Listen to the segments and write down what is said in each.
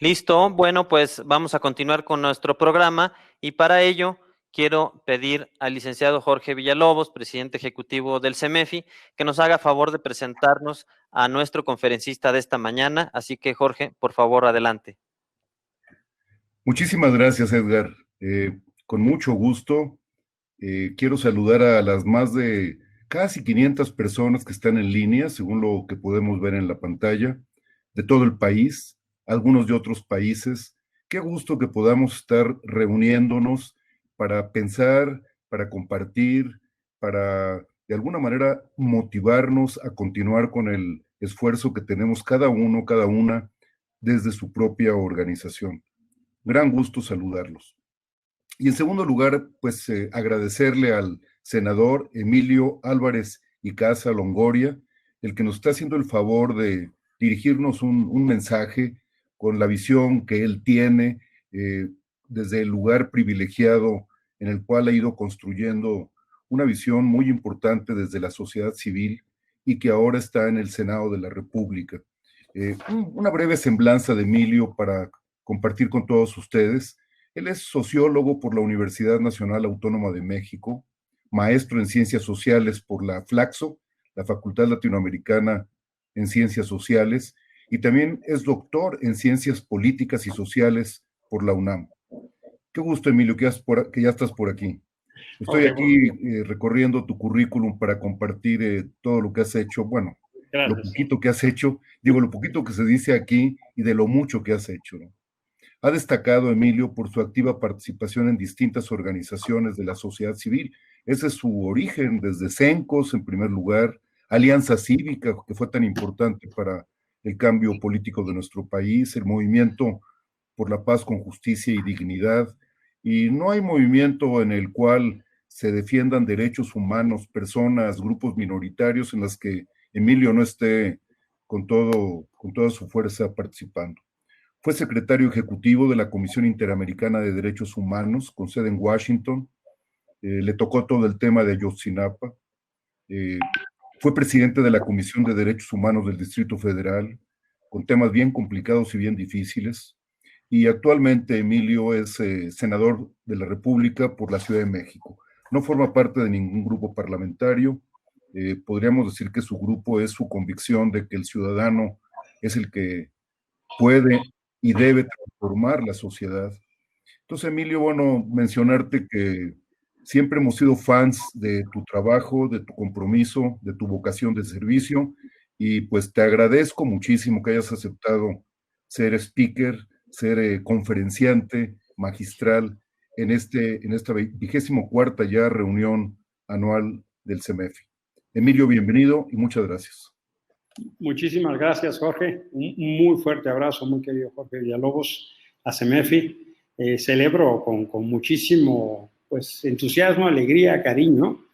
Listo, bueno, pues vamos a continuar con nuestro programa y para ello quiero pedir al licenciado Jorge Villalobos, presidente ejecutivo del CEMEFI, que nos haga favor de presentarnos a nuestro conferencista de esta mañana. Así que, Jorge, por favor, adelante. Muchísimas gracias, Edgar. Con mucho gusto, quiero saludar a las más de casi 500 personas que están en línea, según lo que podemos ver en la pantalla, de todo el país, algunos de otros países. Qué gusto que podamos estar reuniéndonos para pensar, para compartir, para de alguna manera motivarnos a continuar con el esfuerzo que tenemos cada uno, cada una, desde su propia organización. Gran gusto saludarlos. Y en segundo lugar, pues agradecerle al senador Emilio Álvarez y Casa Longoria, el que nos está haciendo el favor de dirigirnos un mensaje con la visión que él tiene desde el lugar privilegiado en el cual ha ido construyendo una visión muy importante desde la sociedad civil y que ahora está en el Senado de la República. Una breve semblanza de Emilio para compartir con todos ustedes. Él es sociólogo por la Universidad Nacional Autónoma de México, maestro en Ciencias Sociales por la FLACSO, la Facultad Latinoamericana en Ciencias Sociales, y también es doctor en Ciencias Políticas y Sociales por la UNAM. Qué gusto, Emilio, que ya estás por aquí. Estoy aquí recorriendo tu currículum para compartir todo lo que has hecho, bueno, gracias. Lo poquito que has hecho, digo, lo poquito que se dice aquí y de lo mucho que has hecho, ¿no? Ha destacado Emilio por su activa participación en distintas organizaciones de la sociedad civil. Ese es su origen, desde CENCOS, en primer lugar, Alianza Cívica, que fue tan importante para el cambio político de nuestro país, el Movimiento por la Paz con Justicia y Dignidad. Y no hay movimiento en el cual se defiendan derechos humanos, personas, grupos minoritarios en las que Emilio no esté con toda su fuerza participando. Fue secretario ejecutivo de la Comisión Interamericana de Derechos Humanos, con sede en Washington. Le tocó todo el tema de Ayotzinapa. Fue presidente de la Comisión de Derechos Humanos del Distrito Federal, con temas bien complicados y bien difíciles. Y actualmente Emilio es senador de la República por la Ciudad de México. No forma parte de ningún grupo parlamentario. Podríamos decir que su grupo es su convicción de que el ciudadano es el que puede y debe transformar la sociedad. Entonces, Emilio, bueno, mencionarte que siempre hemos sido fans de tu trabajo, de tu compromiso, de tu vocación de servicio, y pues te agradezco muchísimo que hayas aceptado ser speaker, ser conferenciante magistral en esta 24ª ya reunión anual del CEMEFI. Emilio, bienvenido y muchas gracias. Muchísimas gracias, Jorge. Un muy fuerte abrazo, muy querido Jorge Villalobos, a CEMEFI. Celebro con muchísimo pues, entusiasmo, alegría, cariño,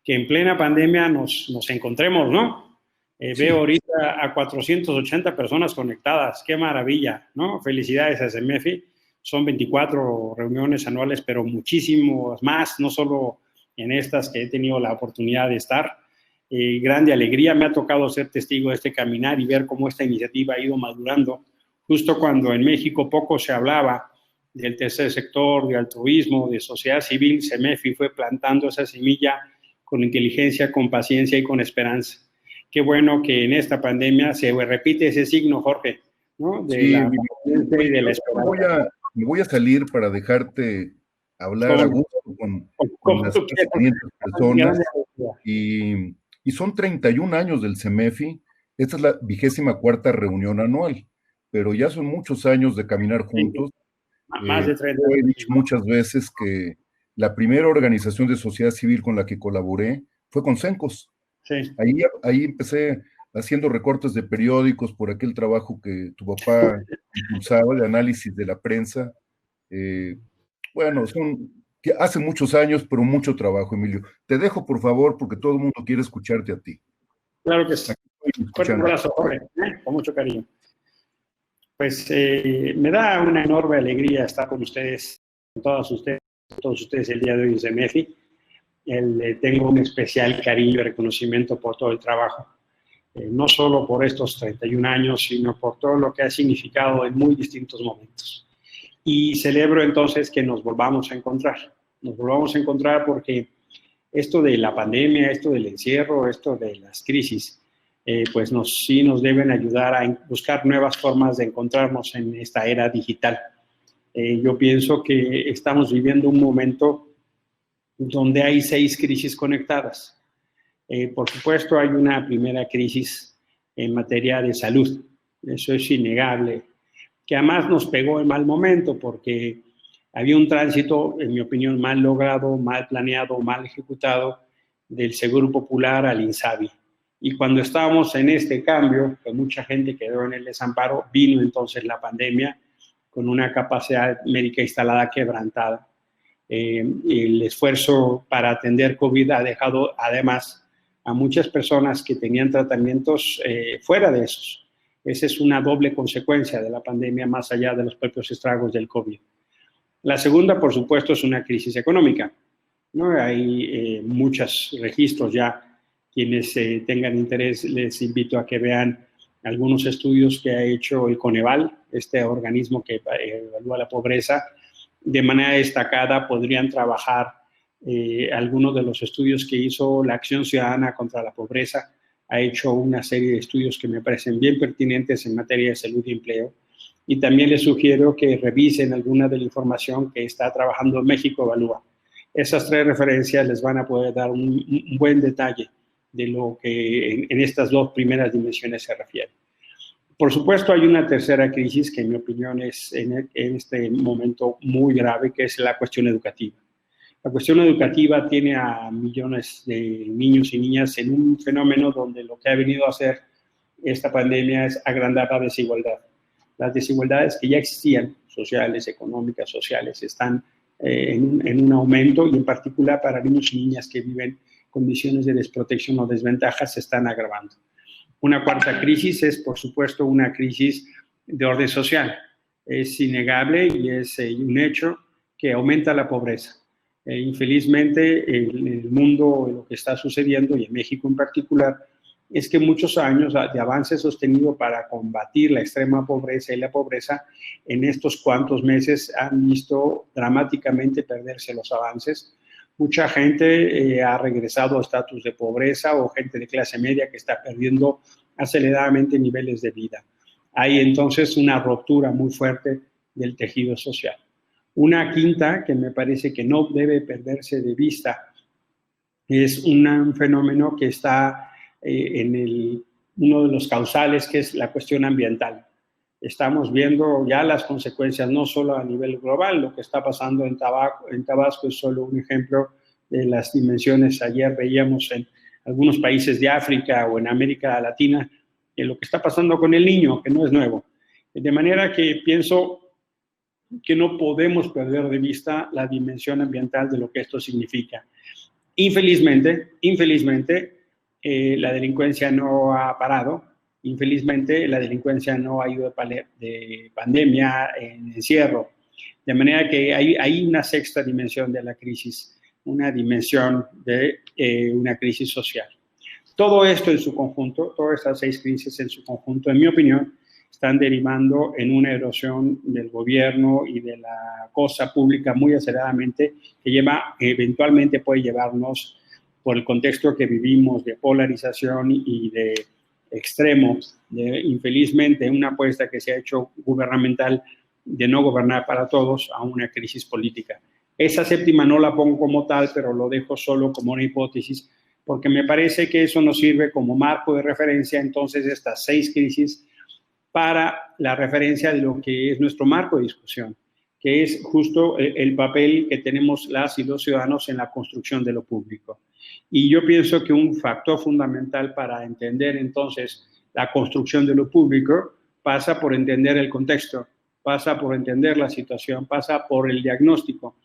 que en plena pandemia nos encontremos, ¿no? Sí. Veo ahorita a 480 personas conectadas. ¡Qué maravilla!, ¿no? Felicidades a CEMEFI. Son 24 reuniones anuales, pero muchísimos más, no solo en estas que he tenido la oportunidad de estar. Grande alegría, me ha tocado ser testigo de este caminar y ver cómo esta iniciativa ha ido madurando, justo cuando en México poco se hablaba del tercer sector, de altruismo, de sociedad civil. CEMEFI fue plantando esa semilla con inteligencia, con paciencia y con esperanza. Qué bueno que en esta pandemia se repite ese signo, Jorge, ¿no? De la paciencia y de la esperanza. Me voy a salir para dejarte hablar a gusto con las 500 personas. Y son 31 años del CEMEFI. Esta es la 24ª reunión anual, pero ya son muchos años de caminar juntos. Más de 30 años. He dicho muchas veces que la primera organización de sociedad civil con la que colaboré fue con CENCOS. Sí. Ahí empecé haciendo recortes de periódicos por aquel trabajo que tu papá impulsaba de análisis de la prensa. Bueno, hace muchos años, pero mucho trabajo, Emilio. Te dejo, por favor, porque todo el mundo quiere escucharte a ti. Claro que sí. Fuerte abrazo, Jorge, con mucho cariño. Pues me da una enorme alegría estar con ustedes, con todos ustedes el día de hoy en CEMEFI. Tengo un especial cariño y reconocimiento por todo el trabajo no solo por estos 31 años, sino por todo lo que ha significado en muy distintos momentos. Y celebro entonces que nos volvamos a encontrar. Nos volvamos a encontrar porque esto de la pandemia, esto del encierro, esto de las crisis, pues sí nos deben ayudar a buscar nuevas formas de encontrarnos en esta era digital. Yo pienso que estamos viviendo un momento donde hay 6 crisis conectadas. Por supuesto, hay una primera crisis en materia de salud. Eso es innegable, que además nos pegó en mal momento porque había un tránsito, en mi opinión, mal logrado, mal planeado, mal ejecutado del Seguro Popular al INSABI. Y cuando estábamos en este cambio, que mucha gente quedó en el desamparo, vino entonces la pandemia con una capacidad médica instalada quebrantada. El esfuerzo para atender COVID ha dejado además a muchas personas que tenían tratamientos fuera de esos. Esa es una doble consecuencia de la pandemia más allá de los propios estragos del COVID. La segunda, por supuesto, es una crisis económica, ¿no? Hay muchos registros ya. Quienes tengan interés, les invito a que vean algunos estudios que ha hecho el Coneval, este organismo que evalúa la pobreza. De manera destacada podrían trabajar algunos de los estudios que hizo la Acción Ciudadana contra la Pobreza. Ha hecho una serie de estudios que me parecen bien pertinentes en materia de salud y empleo. Y también les sugiero que revisen alguna de la información que está trabajando México Evalúa. Esas 3 referencias les van a poder dar un buen detalle de lo que en estas 2 primeras dimensiones se refiere. Por supuesto, hay una tercera crisis que en mi opinión es en este momento muy grave, que es la cuestión educativa. La cuestión educativa tiene a millones de niños y niñas en un fenómeno donde lo que ha venido a hacer esta pandemia es agrandar la desigualdad. Las desigualdades que ya existían, sociales, económicas, sociales, están en un aumento y en particular para niños y niñas que viven condiciones de desprotección o desventajas se están agravando. Una cuarta crisis es, por supuesto, una crisis de orden social. Es innegable y es un hecho que aumenta la pobreza. Infelizmente, en el mundo, lo que está sucediendo, y en México en particular, es que muchos años de avance sostenido para combatir la extrema pobreza y la pobreza, en estos cuantos meses han visto dramáticamente perderse los avances. Mucha gente ha regresado a estatus de pobreza o gente de clase media que está perdiendo aceleradamente niveles de vida. Hay entonces una ruptura muy fuerte del tejido social. Una quinta que me parece que no debe perderse de vista es un fenómeno que está uno de los causales, que es la cuestión ambiental. Estamos viendo ya las consecuencias no solo a nivel global, lo que está pasando en Tabasco es solo un ejemplo de las dimensiones. Ayer veíamos en algunos países de África o en América Latina lo que está pasando con el Niño, que no es nuevo. De manera que pienso que no podemos perder de vista la dimensión ambiental de lo que esto significa. Infelizmente, la delincuencia no ha parado. Infelizmente, la delincuencia no ha ido de pandemia en encierro. De manera que hay una sexta dimensión de la crisis, una dimensión de una crisis social. Todo esto en su conjunto, todas estas 6 crisis en su conjunto, en mi opinión, están derivando en una erosión del gobierno y de la cosa pública muy aceleradamente, que eventualmente puede llevarnos, por el contexto que vivimos de polarización y de extremos, infelizmente una apuesta que se ha hecho gubernamental de no gobernar para todos, a una crisis política. Esa séptima no la pongo como tal, pero lo dejo solo como una hipótesis, porque me parece que eso nos sirve como marco de referencia, entonces, estas 6 crisis para la referencia de lo que es nuestro marco de discusión, que es justo el papel que tenemos las y los ciudadanos en la construcción de lo público. Y yo pienso que un factor fundamental para entender entonces la construcción de lo público pasa por entender el contexto, pasa por entender la situación, pasa por el diagnóstico.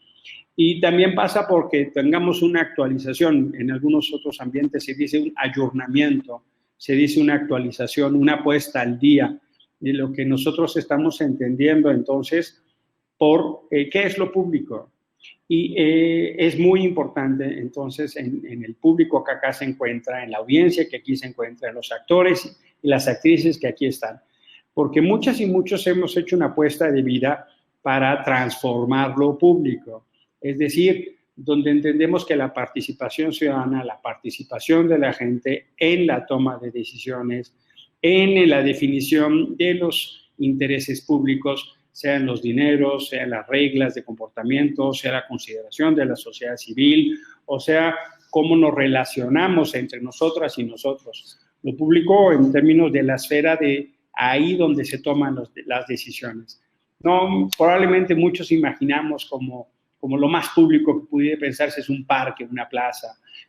Y también pasa porque tengamos una actualización. En algunos otros ambientes se dice un ayornamiento, se dice una actualización, una puesta al día de lo que nosotros estamos entendiendo entonces por qué es lo público. Y es muy importante, entonces, en el público que acá se encuentra, en la audiencia que aquí se encuentra, en los actores y las actrices que aquí están, porque muchas y muchos hemos hecho una apuesta de vida para transformar lo público, es decir, donde entendemos que la participación ciudadana, la participación de la gente en la toma de decisiones, en la definición de los intereses públicos, sean los dineros, sean las reglas de comportamiento, sea la consideración de la sociedad civil, o sea, cómo nos relacionamos entre nosotras y nosotros. Lo público en términos de la esfera de ahí donde se toman las decisiones. No, probablemente muchos imaginamos como lo más público que pudiera pensarse es un parque, una plaza.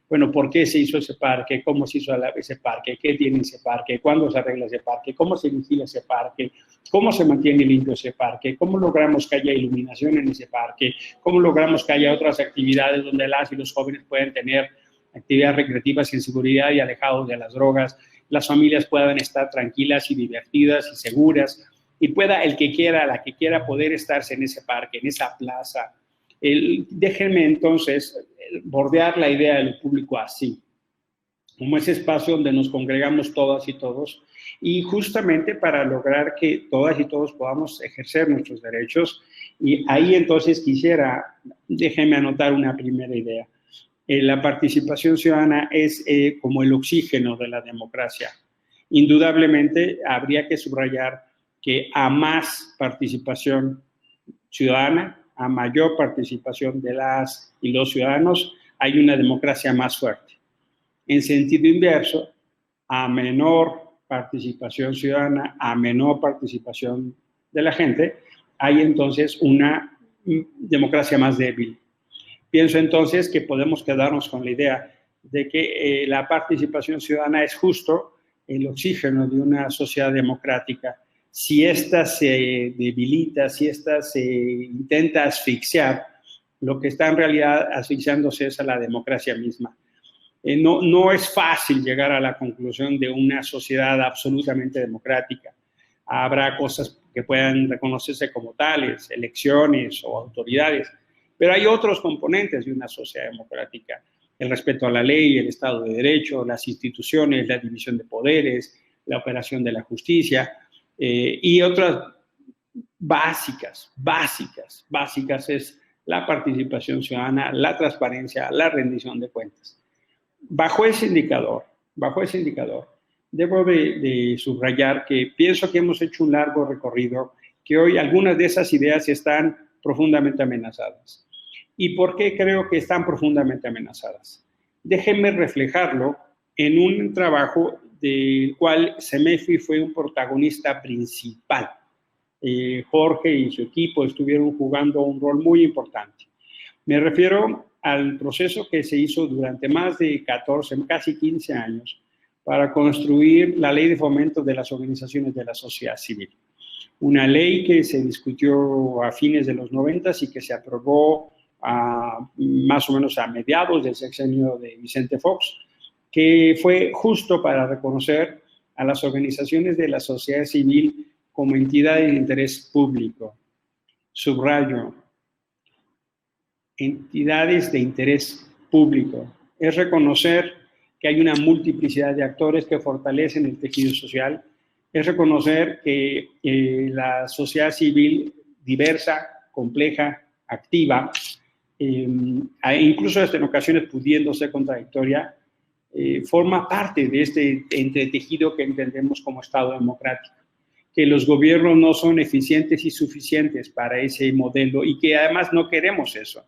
Bueno, ¿por qué se hizo ese parque? ¿Cómo se hizo ese parque? ¿Qué tiene ese parque? ¿Cuándo se arregla ese parque? ¿Cómo se vigila ese parque? ¿Cómo se mantiene limpio ese parque? ¿Cómo logramos que haya iluminación en ese parque? ¿Cómo logramos que haya otras actividades donde las y los jóvenes pueden tener actividades recreativas en seguridad y alejados de las drogas? Las familias puedan estar tranquilas y divertidas y seguras y pueda el que quiera, la que quiera poder estarse en ese parque, en esa plaza. Déjenme entonces bordear la idea del público así, como ese espacio donde nos congregamos todas y todos, y justamente para lograr que todas y todos podamos ejercer nuestros derechos. Y ahí entonces déjenme anotar una primera idea. La participación ciudadana es como el oxígeno de la democracia. Indudablemente habría que subrayar que a más participación ciudadana, a mayor participación de las y los ciudadanos, hay una democracia más fuerte. En sentido inverso, a menor participación ciudadana, a menor participación de la gente, hay entonces una democracia más débil. Pienso entonces que podemos quedarnos con la idea de que la participación ciudadana es justo el oxígeno de una sociedad democrática. Si ésta se debilita, si ésta se intenta asfixiar, lo que está en realidad asfixiándose es a la democracia misma. No es fácil llegar a la conclusión de una sociedad absolutamente democrática. Habrá cosas que puedan reconocerse como tales, elecciones o autoridades, pero hay otros componentes de una sociedad democrática: el respeto a la ley, el Estado de Derecho, las instituciones, la división de poderes, la operación de la justicia, y otras básicas es la participación ciudadana, la transparencia, la rendición de cuentas. Bajo ese indicador, debo de subrayar que pienso que hemos hecho un largo recorrido, que hoy algunas de esas ideas están profundamente amenazadas. ¿Y por qué creo que están profundamente amenazadas? Déjenme reflejarlo en un trabajo del cual CEMEFI fue un protagonista principal. Jorge y su equipo estuvieron jugando un rol muy importante. Me refiero al proceso que se hizo durante más de 14, casi 15 años para construir la ley de fomento de las organizaciones de la sociedad civil. Una ley que se discutió a fines de los 90 y que se aprobó más o menos a mediados del sexenio de Vicente Fox, que fue justo para reconocer a las organizaciones de la sociedad civil como entidades de interés público. Subrayo, entidades de interés público. Es reconocer que hay una multiplicidad de actores que fortalecen el tejido social. Es reconocer que la sociedad civil diversa, compleja, activa, incluso hasta en ocasiones pudiendo ser contradictoria, forma parte de este entretejido que entendemos como Estado democrático, que los gobiernos no son eficientes y suficientes para ese modelo y que además no queremos eso.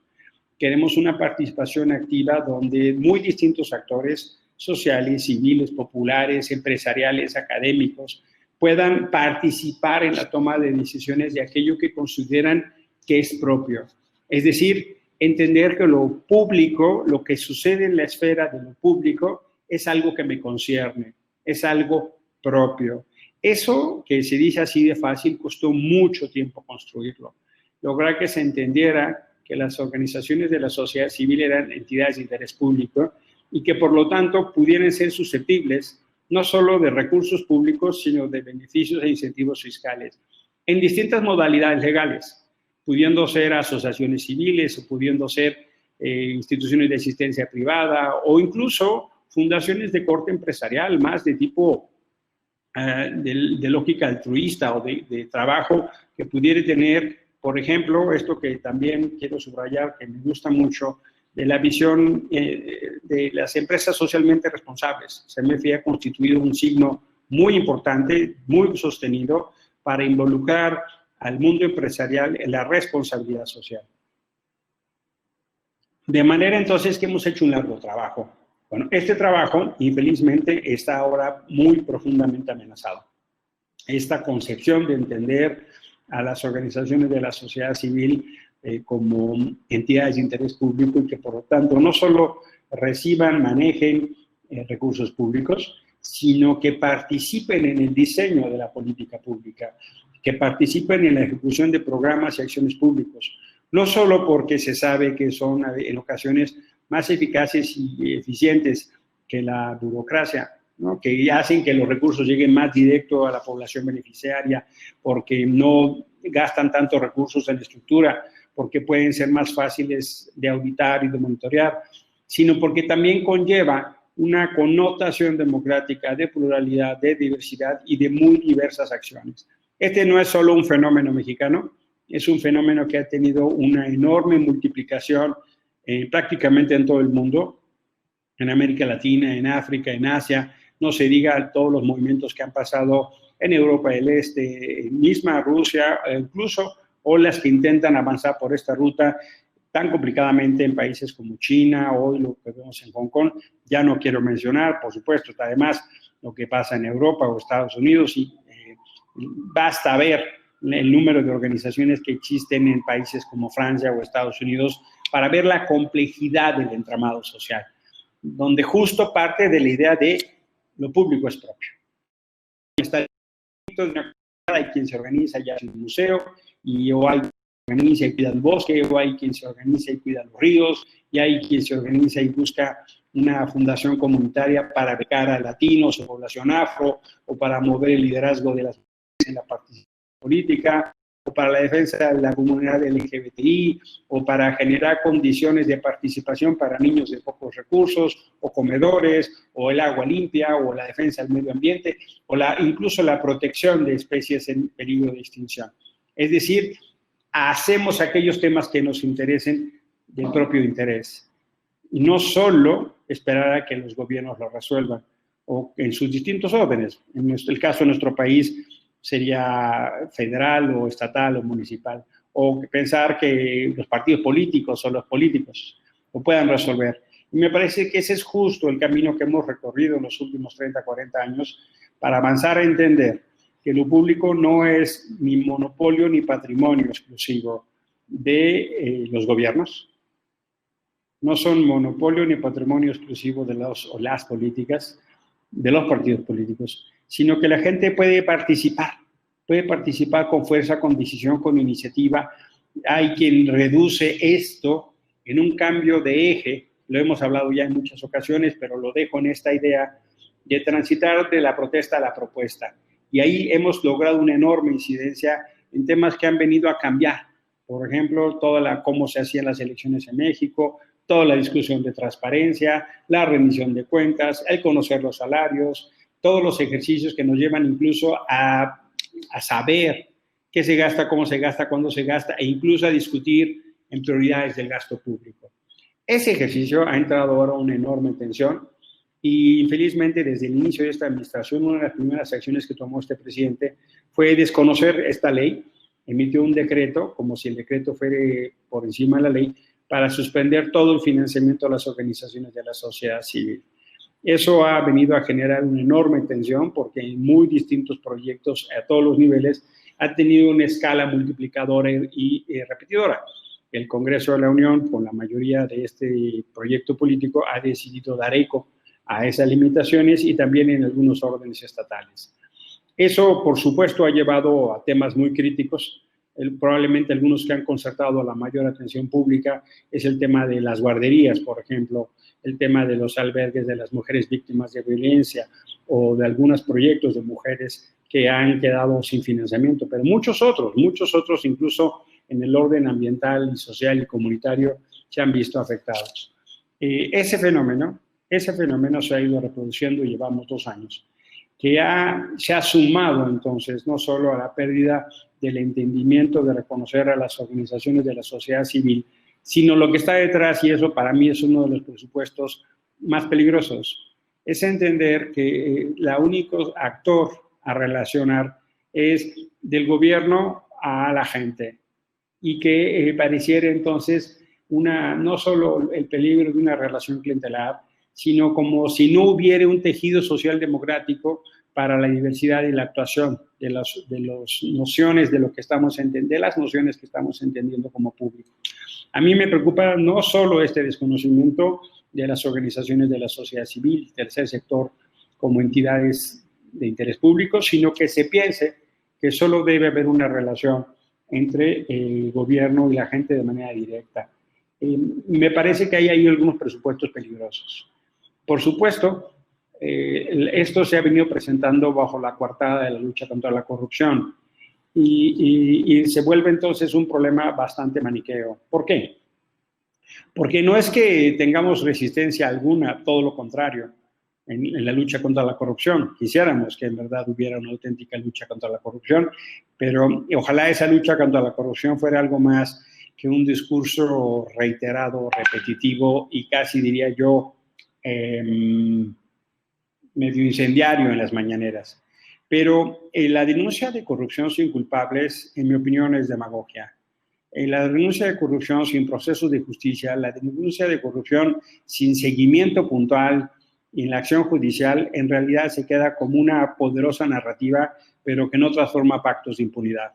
Queremos una participación activa donde muy distintos actores sociales, civiles, populares, empresariales, académicos, puedan participar en la toma de decisiones de aquello que consideran que es propio. Es decir, entender que lo público, lo que sucede en la esfera de lo público, es algo que me concierne, es algo propio. Eso, que se dice así de fácil, costó mucho tiempo construirlo. Lograr que se entendiera que las organizaciones de la sociedad civil eran entidades de interés público y que, por lo tanto, pudieran ser susceptibles no solo de recursos públicos, sino de beneficios e incentivos fiscales en distintas modalidades legales. pudiendo ser asociaciones civiles o pudiendo ser instituciones de asistencia privada o incluso fundaciones de corte empresarial, más de tipo de lógica altruista o de trabajo que pudiera tener, por ejemplo, esto que también quiero subrayar, que me gusta mucho, de la visión de las empresas socialmente responsables. CEMEFI ha constituido un signo muy importante, muy sostenido, para involucrar al mundo empresarial en la responsabilidad social. De manera entonces que hemos hecho un largo trabajo. Bueno, este trabajo, infelizmente, está ahora muy profundamente amenazado. Esta concepción de entender a las organizaciones de la sociedad civil como entidades de interés público y que, por lo tanto, no solo reciban, manejen recursos públicos, sino que participen en el diseño de la política pública, que participen en la ejecución de programas y acciones públicos, no solo porque se sabe que son en ocasiones más eficaces y eficientes que la burocracia, ¿no? Que hacen que los recursos lleguen más directo a la población beneficiaria, porque no gastan tantos recursos en la estructura, porque pueden ser más fáciles de auditar y de monitorear, sino porque también conlleva una connotación democrática de pluralidad, de diversidad y de muy diversas acciones. Este no es solo un fenómeno mexicano, es un fenómeno que ha tenido una enorme multiplicación prácticamente en todo el mundo, en América Latina, en África, en Asia, no se diga todos los movimientos que han pasado en Europa del Este, misma Rusia, incluso olas que intentan avanzar por esta ruta tan complicadamente en países como China, hoy lo que vemos en Hong Kong, ya no quiero mencionar, por supuesto, además lo que pasa en Europa o Estados Unidos, y basta ver el número de organizaciones que existen en países como Francia o Estados Unidos para ver la complejidad del entramado social, donde justo parte de la idea de lo público es propio. Hay quien se organiza ya en un museo, o hay quien se organiza y cuida el bosque, o hay quien se organiza y cuida los ríos, y hay quien se organiza y busca una fundación comunitaria para becar a latinos o población afro, o para mover el liderazgo de las mujeres en la participación política, o para la defensa de la comunidad LGBTI, o para generar condiciones de participación para niños de pocos recursos, o comedores, o el agua limpia, o la defensa del medio ambiente, o incluso la protección de especies en peligro de extinción. Es decir, hacemos aquellos temas que nos interesen del propio interés. Y no solo esperar a que los gobiernos lo resuelvan, o en sus distintos órdenes. En el caso de nuestro país sería federal o estatal o municipal, o pensar que los partidos políticos o los políticos lo puedan resolver. Y me parece que ese es justo el camino que hemos recorrido en los últimos 30, 40 años para avanzar a entender que lo público no es ni monopolio ni patrimonio exclusivo de los gobiernos, no son monopolio ni patrimonio exclusivo de los o las políticas, de los partidos políticos, sino que la gente puede participar con fuerza, con decisión, con iniciativa. Hay quien reduce esto en un cambio de eje, lo hemos hablado ya en muchas ocasiones, pero lo dejo en esta idea de transitar de la protesta a la propuesta. Y ahí hemos logrado una enorme incidencia en temas que han venido a cambiar. Por ejemplo, cómo se hacían las elecciones en México, toda la discusión de transparencia, la rendición de cuentas, el conocer los salarios, todos los ejercicios que nos llevan incluso a saber qué se gasta, cómo se gasta, cuándo se gasta, e incluso a discutir en prioridades del gasto público. Ese ejercicio ha entrado ahora una enorme tensión y, infelizmente, desde el inicio de esta administración, una de las primeras acciones que tomó este presidente fue desconocer esta ley, emitió un decreto, como si el decreto fuera por encima de la ley, para suspender todo el financiamiento a las organizaciones de la sociedad civil. Eso ha venido a generar una enorme tensión porque en muy distintos proyectos a todos los niveles ha tenido una escala multiplicadora y repetidora. El Congreso de la Unión, con la mayoría de este proyecto político, ha decidido dar eco a esas limitaciones y también en algunos órdenes estatales. Eso, por supuesto, ha llevado a temas muy críticos. Probablemente algunos que han concertado la mayor atención pública es el tema de las guarderías, por ejemplo, el tema de los albergues de las mujeres víctimas de violencia o de algunos proyectos de mujeres que han quedado sin financiamiento, pero muchos otros incluso en el orden ambiental y social y comunitario se han visto afectados. Ese fenómeno se ha ido reproduciendo y llevamos 2 años, que se ha sumado entonces no solo a la pérdida del entendimiento de reconocer a las organizaciones de la sociedad civil, sino lo que está detrás, y eso para mí es uno de los presupuestos más peligrosos, es entender que el único actor a relacionar es del gobierno a la gente, y que pareciera entonces no solo el peligro de una relación clientelar, sino como si no hubiera un tejido social democrático para la diversidad y la actuación de las nociones de lo que estamos entendiendo, de las nociones que estamos entendiendo como público. A mí me preocupa no solo este desconocimiento de las organizaciones de la sociedad civil, tercer sector, como entidades de interés público, sino que se piense que solo debe haber una relación entre el gobierno y la gente de manera directa. Me parece que hay ahí algunos presupuestos peligrosos. Por supuesto, esto se ha venido presentando bajo la coartada de la lucha contra la corrupción y se vuelve entonces un problema bastante maniqueo. ¿Por qué? Porque no es que tengamos resistencia alguna, todo lo contrario, en la lucha contra la corrupción. Quisiéramos que en verdad hubiera una auténtica lucha contra la corrupción, pero ojalá esa lucha contra la corrupción fuera algo más que un discurso reiterado, repetitivo y casi diría yo medio incendiario en las mañaneras. Pero la denuncia de corrupción sin culpables, en mi opinión, es demagogia. La denuncia de corrupción sin procesos de justicia, la denuncia de corrupción sin seguimiento puntual en la acción judicial, en realidad se queda como una poderosa narrativa, pero que no transforma pactos de impunidad.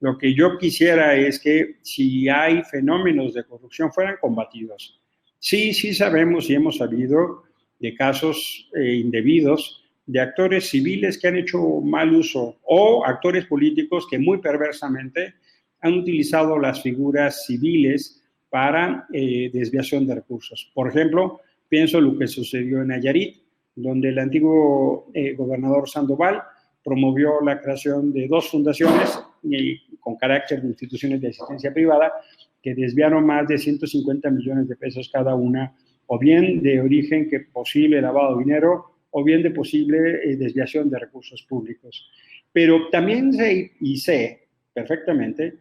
Lo que yo quisiera es que si hay fenómenos de corrupción fueran combatidos. Sí sabemos y hemos sabido de casos indebidos de actores civiles que han hecho mal uso o actores políticos que muy perversamente han utilizado las figuras civiles para desviación de recursos. Por ejemplo, pienso en lo que sucedió en Nayarit, donde el antiguo gobernador Sandoval promovió la creación de 2 fundaciones con carácter de instituciones de asistencia privada que desviaron más de 150 millones de pesos cada una, o bien de origen que posible lavado de dinero, o bien de posible desviación de recursos públicos. Pero también sé perfectamente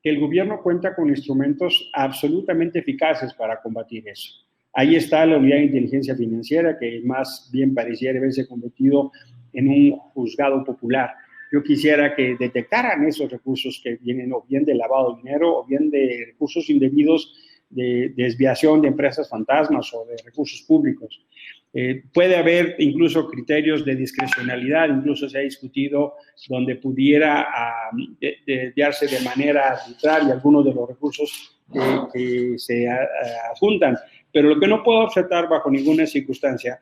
que el gobierno cuenta con instrumentos absolutamente eficaces para combatir eso. Ahí está la unidad de inteligencia financiera, que más bien pareciera haberse convertido en un juzgado popular. Yo quisiera que detectaran esos recursos que vienen o bien de lavado de dinero o bien de recursos indebidos, de desviación de empresas fantasmas o de recursos públicos. Puede haber incluso criterios de discrecionalidad, incluso se ha discutido donde pudiera desviarse de manera arbitraria algunos de los recursos que se adjuntan. Pero lo que no puedo aceptar bajo ninguna circunstancia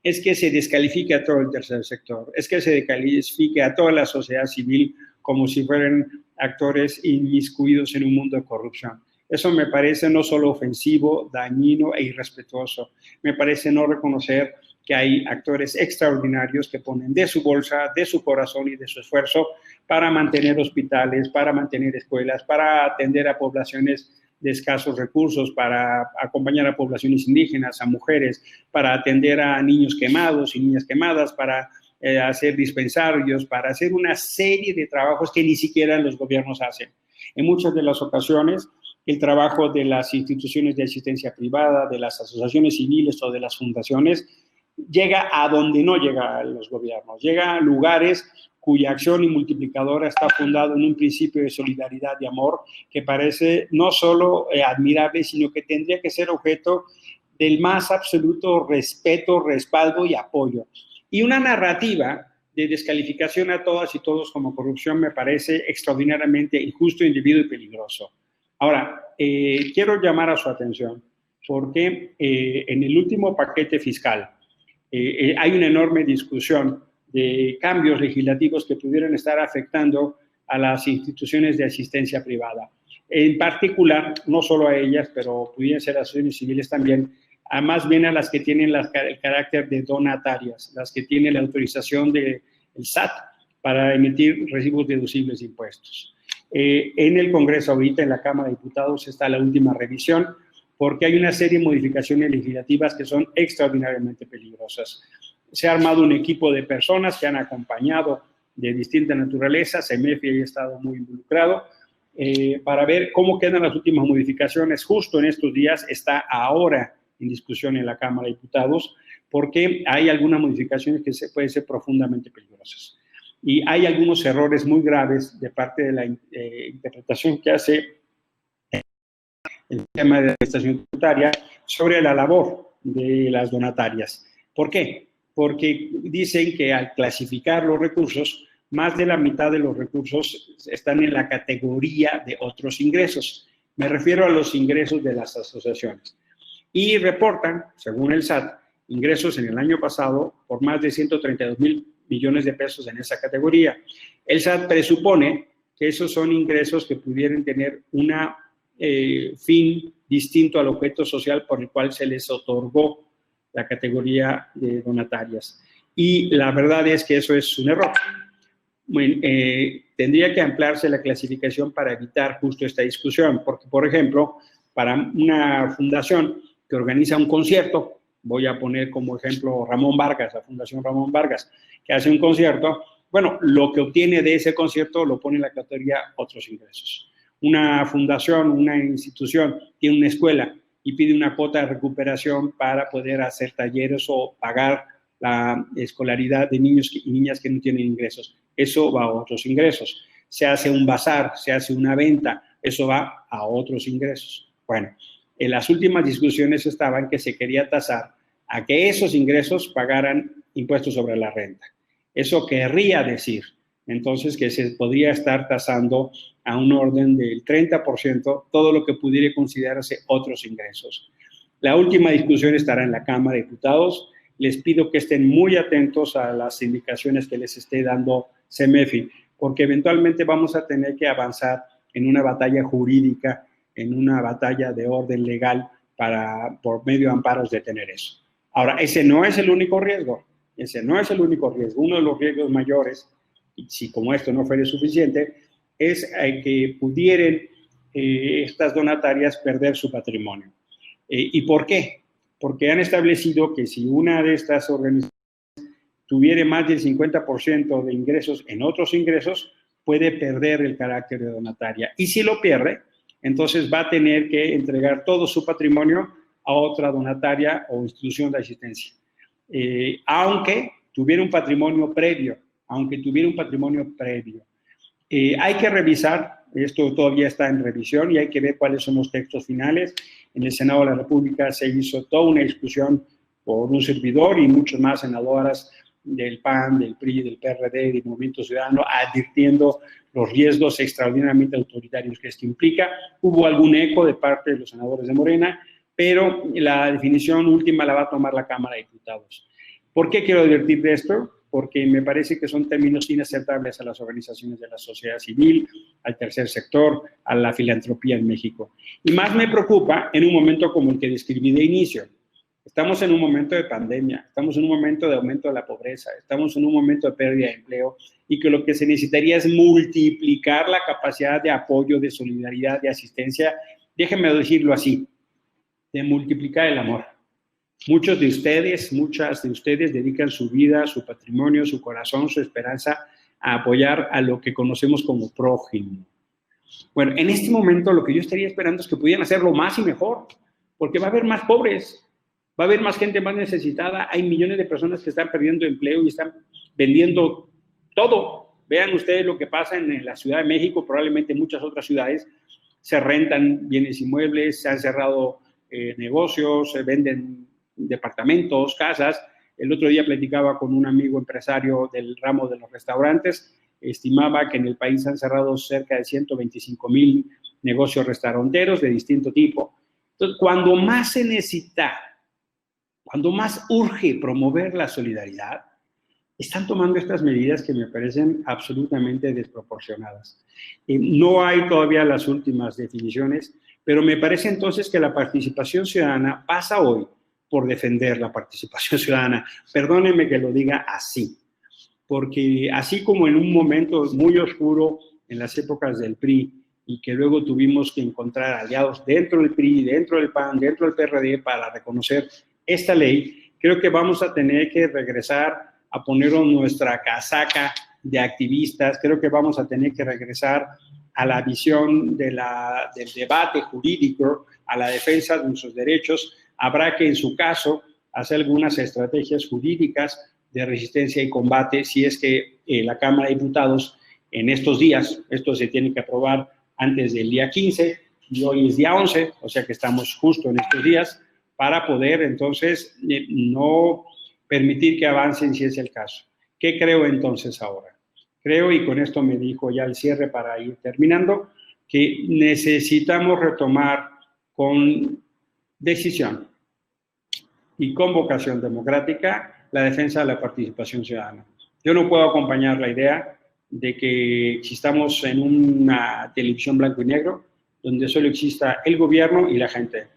es que se descalifique a todo el tercer sector, es que se descalifique a toda la sociedad civil como si fueran actores inmiscuidos en un mundo de corrupción. Eso me parece no solo ofensivo, dañino e irrespetuoso. Me parece no reconocer que hay actores extraordinarios que ponen de su bolsa, de su corazón y de su esfuerzo para mantener hospitales, para mantener escuelas, para atender a poblaciones de escasos recursos, para acompañar a poblaciones indígenas, a mujeres, para atender a niños quemados y niñas quemadas, para hacer dispensarios, para hacer una serie de trabajos que ni siquiera los gobiernos hacen. En muchas de las ocasiones, el trabajo de las instituciones de asistencia privada, de las asociaciones civiles o de las fundaciones, llega a donde no llegan los gobiernos, llega a lugares cuya acción y multiplicadora está fundado en un principio de solidaridad y amor que parece no solo admirable, sino que tendría que ser objeto del más absoluto respeto, respaldo y apoyo. Y una narrativa de descalificación a todas y todos como corrupción me parece extraordinariamente injusto, individuo y peligroso. Ahora, quiero llamar a su atención porque en el último paquete fiscal hay una enorme discusión de cambios legislativos que pudieran estar afectando a las instituciones de asistencia privada. En particular, no solo a ellas, pero pudieran ser asociaciones civiles también, más bien a las que tienen el carácter de donatarias, las que tienen la autorización del SAT para emitir recibos deducibles de impuestos. En el Congreso ahorita, en la Cámara de Diputados, está la última revisión, porque hay una serie de modificaciones legislativas que son extraordinariamente peligrosas. Se ha armado un equipo de personas que han acompañado de distinta naturaleza, CEMEFI ha estado muy involucrado, para ver cómo quedan las últimas modificaciones. Justo en estos días está ahora en discusión en la Cámara de Diputados, porque hay algunas modificaciones que pueden ser profundamente peligrosas. Y hay algunos errores muy graves de parte de la interpretación que hace el tema de la administración tributaria sobre la labor de las donatarias. ¿Por qué? Porque dicen que al clasificar los recursos, más de la mitad de los recursos están en la categoría de otros ingresos. Me refiero a los ingresos de las asociaciones. Y reportan, según el SAT, ingresos en el año pasado por más de 132,000 millones de pesos en esa categoría. El SAT presupone que esos son ingresos que pudieran tener un fin distinto al objeto social por el cual se les otorgó la categoría de donatarias. Y la verdad es que eso es un error. Bueno, tendría que ampliarse la clasificación para evitar justo esta discusión, porque, por ejemplo, para una fundación que organiza un concierto, voy a poner como ejemplo Ramón Vargas, la Fundación Ramón Vargas, que hace un concierto, bueno, lo que obtiene de ese concierto lo pone en la categoría otros ingresos. Una fundación, una institución, tiene una escuela y pide una cuota de recuperación para poder hacer talleres o pagar la escolaridad de niños y niñas que no tienen ingresos. Eso va a otros ingresos. Se hace un bazar, se hace una venta, eso va a otros ingresos. Bueno, en las últimas discusiones estaban que se quería tasar a que esos ingresos pagaran impuestos sobre la renta. Eso querría decir, entonces, que se podría estar tasando a un orden del 30% todo lo que pudiera considerarse otros ingresos. La última discusión estará en la Cámara de Diputados. Les pido que estén muy atentos a las indicaciones que les esté dando CEMEFI, porque eventualmente vamos a tener que avanzar en una batalla jurídica, en una batalla de orden legal para, por medio de amparos, detener eso. Ahora, ese no es el único riesgo. Ese no es el único riesgo. Uno de los riesgos mayores, y si como esto no fuera suficiente, es que pudieran estas donatarias perder su patrimonio. ¿Y por qué? Porque han establecido que si una de estas organizaciones tuviera más del 50% de ingresos en otros ingresos, puede perder el carácter de donataria. Y si lo pierde, entonces va a tener que entregar todo su patrimonio a otra donataria o institución de asistencia. Aunque tuviera un patrimonio previo, hay que revisar, esto todavía está en revisión y hay que ver cuáles son los textos finales. En el Senado de la República se hizo toda una discusión por un servidor y muchas más senadoras del PAN, del PRI, del PRD, del Movimiento Ciudadano, advirtiendo los riesgos extraordinariamente autoritarios que esto implica. Hubo algún eco de parte de los senadores de Morena, pero la definición última la va a tomar la Cámara de Diputados. ¿Por qué quiero advertir de esto? Porque me parece que son términos inaceptables a las organizaciones de la sociedad civil, al tercer sector, a la filantropía en México. Y más me preocupa en un momento como el que describí de inicio. Estamos en un momento de pandemia, estamos en un momento de aumento de la pobreza, estamos en un momento de pérdida de empleo y que lo que se necesitaría es multiplicar la capacidad de apoyo, de solidaridad, de asistencia, déjenme decirlo así, de multiplicar el amor. Muchas de ustedes dedican su vida, su patrimonio, su corazón, su esperanza a apoyar a lo que conocemos como prójimo. Bueno, en este momento lo que yo estaría esperando es que pudieran hacerlo más y mejor, porque va a haber más pobres, va a haber más gente más necesitada, hay millones de personas que están perdiendo empleo y están vendiendo todo. Vean ustedes lo que pasa en la Ciudad de México, probablemente en muchas otras ciudades, se rentan bienes inmuebles, se han cerrado negocios, se venden departamentos, casas. El otro día platicaba con un amigo empresario del ramo de los restaurantes, estimaba que en el país han cerrado cerca de 125,000 negocios restauranteros de distinto tipo. Entonces, cuando más se necesita, cuando más urge promover la solidaridad, están tomando estas medidas que me parecen absolutamente desproporcionadas. No hay todavía las últimas definiciones, pero me parece entonces que la participación ciudadana pasa hoy por defender la participación ciudadana. Perdónenme que lo diga así, porque así como en un momento muy oscuro en las épocas del PRI y que luego tuvimos que encontrar aliados dentro del PRI, dentro del PAN, dentro del PRD para reconocer esta ley, creo que vamos a tener que regresar a ponernos nuestra casaca de activistas, creo que vamos a tener que regresar a la visión del debate jurídico, a la defensa de nuestros derechos. Habrá que, en su caso, hacer algunas estrategias jurídicas de resistencia y combate si es que la Cámara de Diputados en estos días, esto se tiene que aprobar antes del día 15 y hoy es día 11, o sea que estamos justo en estos días para poder entonces no permitir que avancen si es el caso. ¿Qué creo entonces ahora? Creo, y con esto me dijo ya el cierre para ir terminando, que necesitamos retomar con decisión y con vocación democrática la defensa de la participación ciudadana. Yo no puedo acompañar la idea de que existamos en una televisión blanco y negro donde solo exista el gobierno y la gente.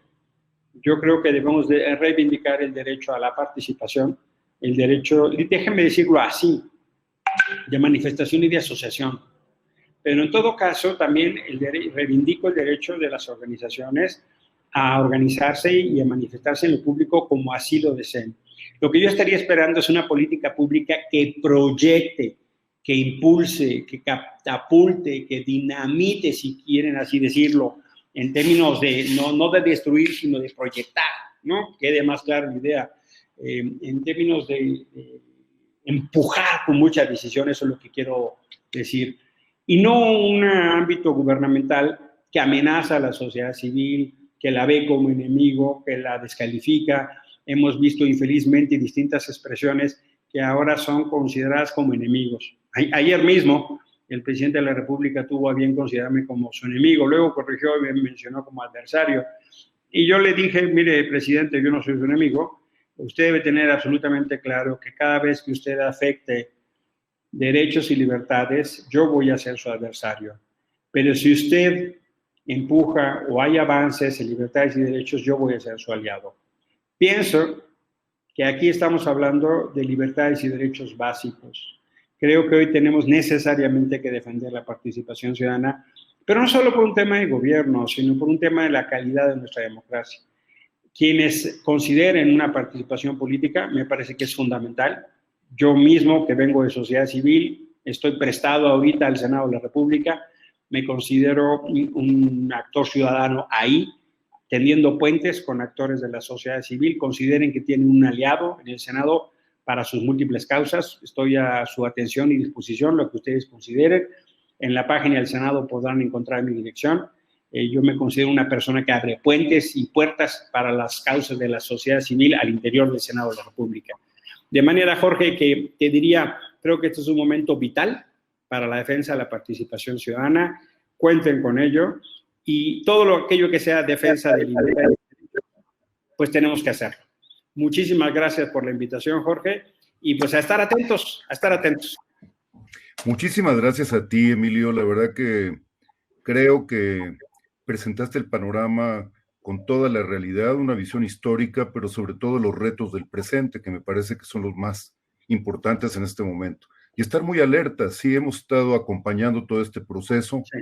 Yo creo que debemos de reivindicar el derecho a la participación, el derecho, déjenme decirlo así, de manifestación y de asociación. Pero en todo caso, también reivindico el derecho de las organizaciones a organizarse y a manifestarse en lo público como así lo deseen. Lo que yo estaría esperando es una política pública que proyecte, que impulse, que catapulte, que dinamite, si quieren así decirlo, en términos de, no de destruir, sino de proyectar, ¿no? Quede más clara la idea. En términos de empujar con mucha decisión, eso es lo que quiero decir. Y no un ámbito gubernamental que amenaza a la sociedad civil, que la ve como enemigo, que la descalifica. Hemos visto infelizmente distintas expresiones que ahora son consideradas como enemigos. Ayer mismo el presidente de la República tuvo a bien considerarme como su enemigo, luego corrigió y me mencionó como adversario. Y yo le dije, mire, presidente, yo no soy su enemigo, usted debe tener absolutamente claro que cada vez que usted afecte derechos y libertades, yo voy a ser su adversario. Pero si usted empuja o hay avances en libertades y derechos, yo voy a ser su aliado. Pienso que aquí estamos hablando de libertades y derechos básicos. Creo que hoy tenemos necesariamente que defender la participación ciudadana, pero no solo por un tema de gobierno, sino por un tema de la calidad de nuestra democracia. Quienes consideren una participación política, me parece que es fundamental. Yo mismo, que vengo de sociedad civil, estoy prestado ahorita al Senado de la República, me considero un actor ciudadano ahí, tendiendo puentes con actores de la sociedad civil. Consideren que tienen un aliado en el Senado para sus múltiples causas. Estoy a su atención y disposición, lo que ustedes consideren. En la página del Senado podrán encontrar mi dirección. Yo me considero una persona que abre puentes y puertas para las causas de la sociedad civil al interior del Senado de la República. De manera, Jorge, que te diría, creo que este es un momento vital para la defensa de la participación ciudadana. Cuenten con ello y todo aquello que sea defensa de libertad, pues tenemos que hacerlo. Muchísimas gracias por la invitación, Jorge, y pues a estar atentos, a estar atentos. Muchísimas gracias a ti, Emilio. La verdad que creo que presentaste el panorama con toda la realidad, una visión histórica, pero sobre todo los retos del presente, que me parece que son los más importantes en este momento. Y estar muy alerta, sí hemos estado acompañando todo este proceso. Sí.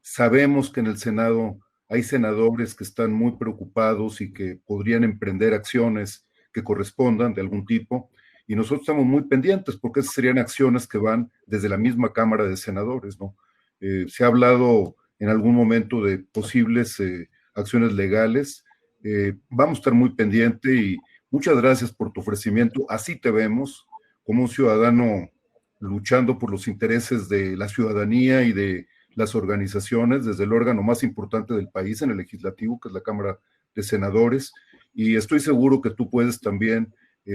Sabemos que en el Senado hay senadores que están muy preocupados y que podrían emprender acciones que correspondan de algún tipo, y nosotros estamos muy pendientes porque esas serían acciones que van desde la misma Cámara de Senadores, ¿no? Se ha hablado en algún momento de posibles acciones legales. Vamos a estar muy pendientes y muchas gracias por tu ofrecimiento. Así te vemos, como un ciudadano luchando por los intereses de la ciudadanía y de las organizaciones, desde el órgano más importante del país en el legislativo, que es la Cámara de Senadores, y estoy seguro que tú puedes también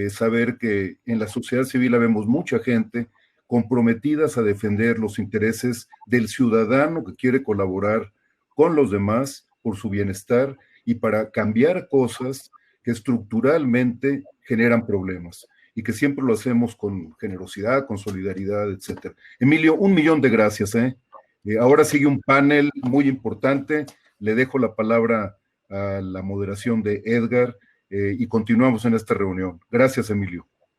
saber que en la sociedad civil vemos mucha gente comprometidas a defender los intereses del ciudadano que quiere colaborar con los demás por su bienestar y para cambiar cosas que estructuralmente generan problemas y que siempre lo hacemos con generosidad, con solidaridad, etcétera. Emilio, 1.000.000 de gracias. Ahora sigue un panel muy importante. Le dejo la palabra a la moderación de Edgar y continuamos en esta reunión. Gracias, Emilio.